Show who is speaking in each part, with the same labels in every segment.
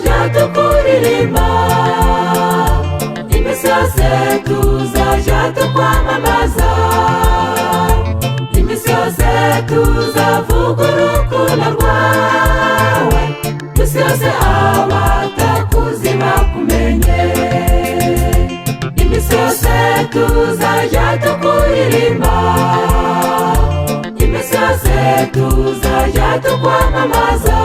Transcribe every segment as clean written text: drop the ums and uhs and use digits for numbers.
Speaker 1: tuzajya tukuririmba, iminsi yose tuzajya tukwamamaza, iminsi yose tuzavuga urukundo rwawe, iminsi yose abatakuzi bakumenye, iminsi yose tuzajya tukuririmba, iminsi yose tuzajya tukwamamaza,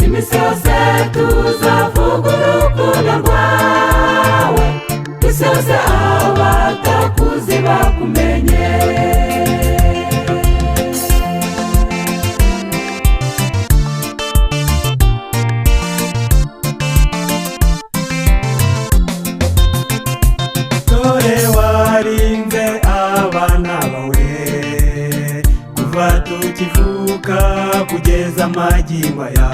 Speaker 1: iminsi yose tuzavuga urukundo rwawe, iminsi yose abatakuzi bakumenye.
Speaker 2: Dore warinze abana bawe kuva tukivuka kugeza magingo aya,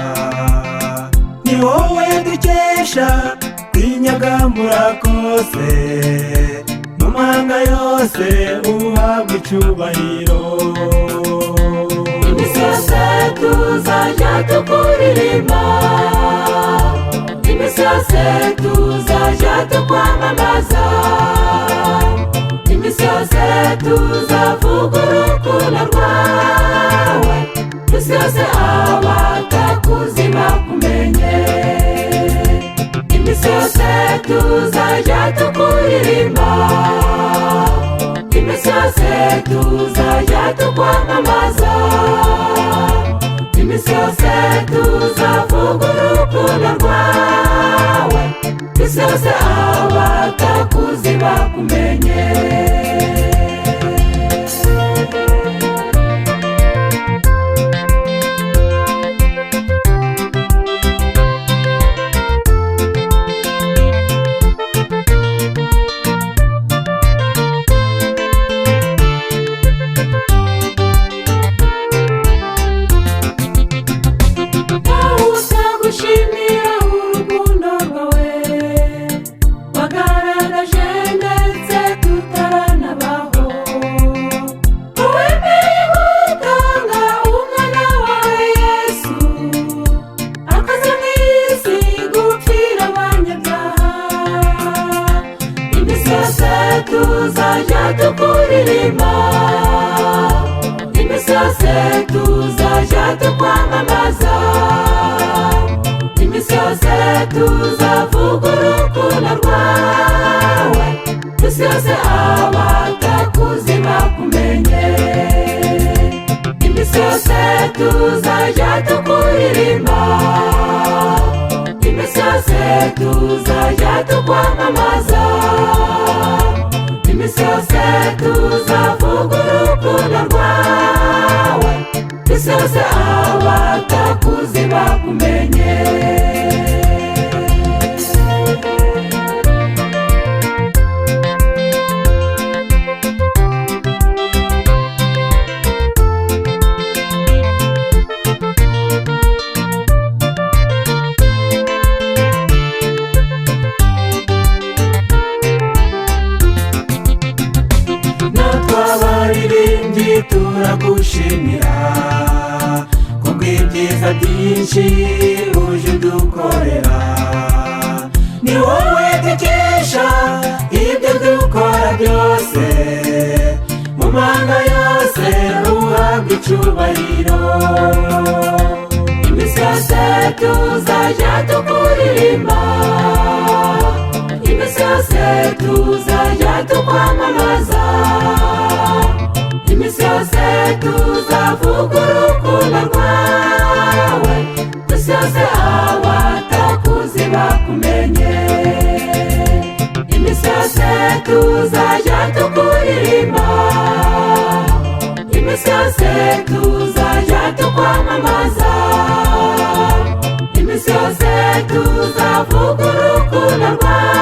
Speaker 2: ni wowe dukesha kwinyagamura kose, mu mahanga yose uhabwa icubahiro.
Speaker 1: Iminsi yose tuzajya tukuririmba, iminsi yose tuzajya tukwamamaza, iminsi yose tuzavuga urukundo rwawe, iminsi yose abatakuzi bakumenye, iminsi yose tuzajya tukuririmba, iminsi yose tuzajya tukwamamaza, iminsi yose tuzavuga urukundo rwawe, iminsi yose abatakuzi bakumenye. Utagushimira urukundo rwawe wagaragaje ndetse tutaranabaho, wemeye gutanga umwana wawe Yesu, akaza mu isi gupfira abanyabyaha, iminsi yose tuzajya tukuririmba, iminsi yose tuzajya tukwamamaza, iminsi yose tuzavuga urukundo rwawe, iminsi yose abatakuzi bakumenye, iminsi yose tuzajya tukuririmba, iminsi yose tuzajya tukwamamaza, iminsi yose tuzavuga urukundo rwawe, iminsi yose abatakuzi bakumenye.
Speaker 2: Natwabaririmbyi turagushimira kubw'ibyiza byinshi uje udukorera, ni wowe dukesha ibyo dukora byose, mu mahanga yose uhabwa icubahiro, iminsi yose tuzajya tukuririmba, iminsi yose tuzajya tukwamamaza, iminsi yose tuzavuga urukundo rwawe, iminsi yose abatakuzi bakumenye, iminsi yose tuzajya tukuririmba, iminsi yose tuzajya tukwamamaza, iminsi yose tuzavuga urukundo rwawe,